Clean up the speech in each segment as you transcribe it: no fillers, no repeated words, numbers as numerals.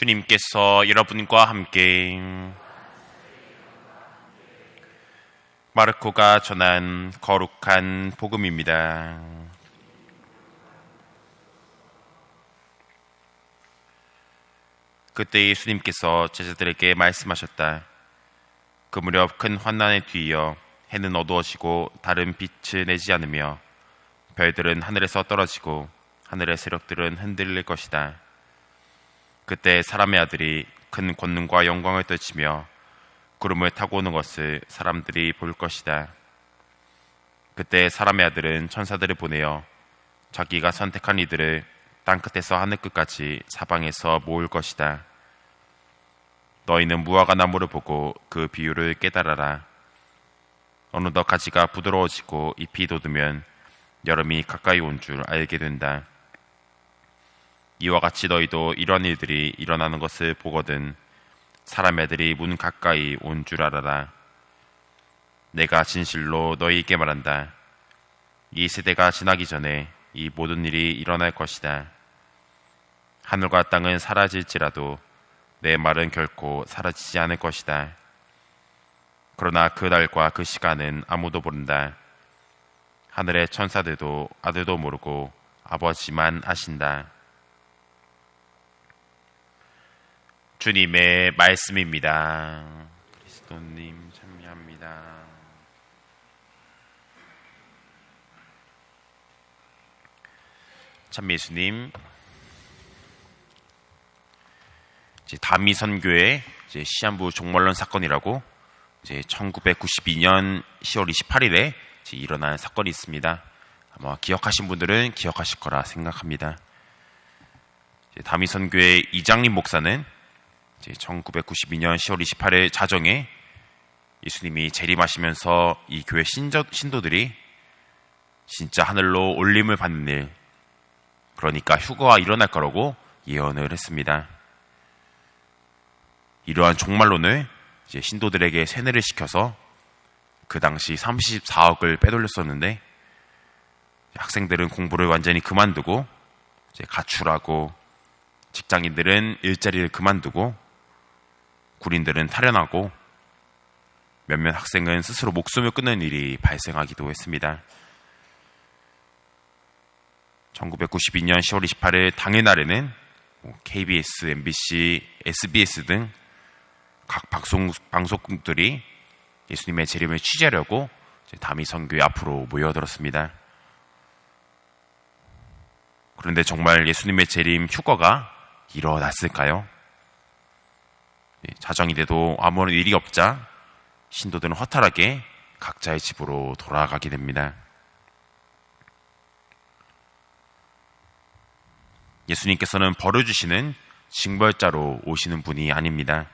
주님께서 여러분과 함께 마르코가 전한 거룩한 복음입니다. 그때 예수님께서 제자들에게 말씀하셨다. 그 무렵 큰 환난에 뒤이어 해는 어두워지고 달은 빛을 내지 않으며 별들은 하늘에서 떨어지고 하늘의 세력들은 흔들릴 것이다. 그때 사람의 아들이 큰 권능과 영광을 떨치며 구름을 타고 오는 것을 사람들이 볼 것이다. 그때 사람의 아들은 천사들을 보내어 자기가 선택한 이들을 땅끝에서 하늘끝까지 사방에서 모을 것이다. 너희는 무화과 나무를 보고 그 비유를 깨달아라. 어느덧 가지가 부드러워지고 잎이 돋으면 여름이 가까이 온 줄 알게 된다. 이와 같이 너희도 이런 일들이 일어나는 것을 보거든 사람의 아들이 문 가까이 온 줄 알아라. 내가 진실로 너희에게 말한다. 이 세대가 지나기 전에 이 모든 일이 일어날 것이다. 하늘과 땅은 사라질지라도 내 말은 결코 사라지지 않을 것이다. 그러나 그 날과 그 시간은 아무도 모른다. 하늘의 천사들도 아들도 모르고 아버지만 아신다. 주님의 말씀입니다. 그리스도님 찬미합니다. 찬미 예수님, 다미 선교의 시한부 종말론 사건이라고 1992년 10월 28일에 일어난 사건이 있습니다. 아마 기억하신 분들은 기억하실 거라 생각합니다. 다미 선교의 이장림 목사는 1992년 10월 28일 자정에 예수님이 재림하시면서 이 교회 신도들이 진짜 하늘로 올림을 받는 일, 그러니까 휴거가 일어날 거라고 예언을 했습니다. 이러한 종말론을 신도들에게 세뇌를 시켜서 그 당시 34억을 빼돌렸었는데 학생들은 공부를 완전히 그만두고 가출하고 직장인들은 일자리를 그만두고 군인들은 탈연하고 몇몇 학생은 스스로 목숨을 끊는 일이 발생하기도 했습니다. 1992년 10월 28일 당일날에는 KBS, MBC, SBS 등 각 방송국들이 예수님의 재림을 취재하려고 다미 선교회 앞으로 모여들었습니다. 그런데 정말 예수님의 재림 휴거가 일어났을까요? 자정이 돼도 아무런 일이 없자 신도들은 허탈하게 각자의 집으로 돌아가게 됩니다. 예수님께서는 벌을 주시는 징벌자로 오시는 분이 아닙니다.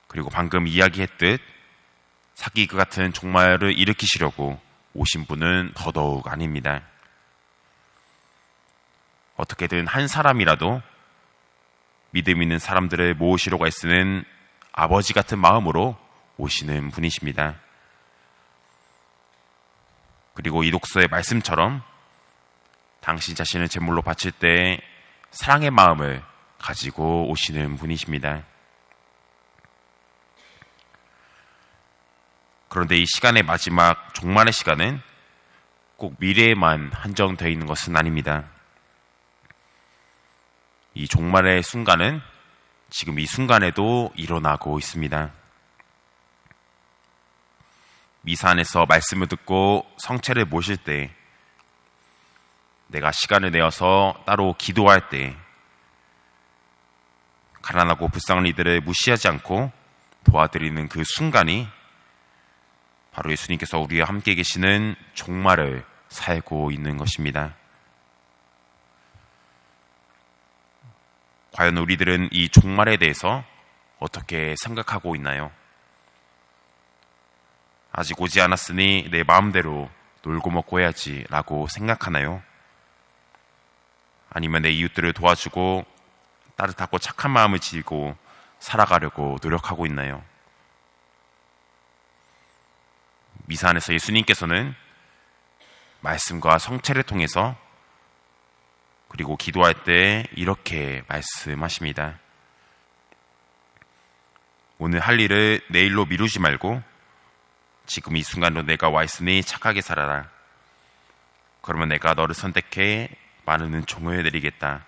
그리고 방금 이야기했듯 사기그 같은 종말을 일으키시려고 오신 분은 더더욱 아닙니다. 어떻게든 한 사람이라도 믿음 있는 사람들을 모으시려고 애쓰는 아버지 같은 마음으로 오시는 분이십니다. 그리고 이 독서의 말씀처럼 당신 자신을 제물로 바칠 때 사랑의 마음을 가지고 오시는 분이십니다. 그런데 이 시간의 마지막 종말의 시간은 꼭 미래에만 한정되어 있는 것은 아닙니다. 이 종말의 순간은 지금 이 순간에도 일어나고 있습니다. 미사 안에서 말씀을 듣고 성체를 모실 때, 내가 시간을 내어서 따로 기도할 때, 가난하고 불쌍한 이들을 무시하지 않고 도와드리는 그 순간이 바로 예수님께서 우리와 함께 계시는 종말을 살고 있는 것입니다. 과연 우리들은 이 종말에 대해서 어떻게 생각하고 있나요? 아직 오지 않았으니 내 마음대로 놀고 먹고 해야지 라고 생각하나요? 아니면 내 이웃들을 도와주고 따뜻하고 착한 마음을 지니고 살아가려고 노력하고 있나요? 미사 안에서 예수님께서는 말씀과 성체를 통해서 그리고 기도할 때 이렇게 말씀하십니다. 오늘 할 일을 내일로 미루지 말고 지금 이 순간으로 내가 와 있으니 착하게 살아라. 그러면 내가 너를 선택해 많은 종을 내리겠다.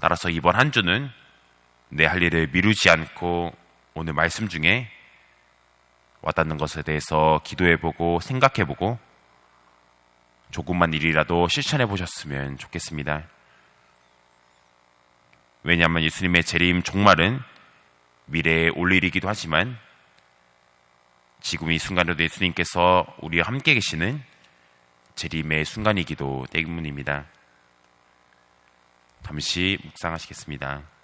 따라서 이번 한 주는 내 할 일을 미루지 않고 오늘 말씀 중에 와닿는 것에 대해서 기도해보고 생각해보고 조금만 일이라도 실천해보셨으면 좋겠습니다. 왜냐하면 예수님의 재림 종말은 미래에 올 일이기도 하지만 지금 이 순간에도 예수님께서 우리와 함께 계시는 재림의 순간이기도 때문입니다. 잠시 묵상하시겠습니다.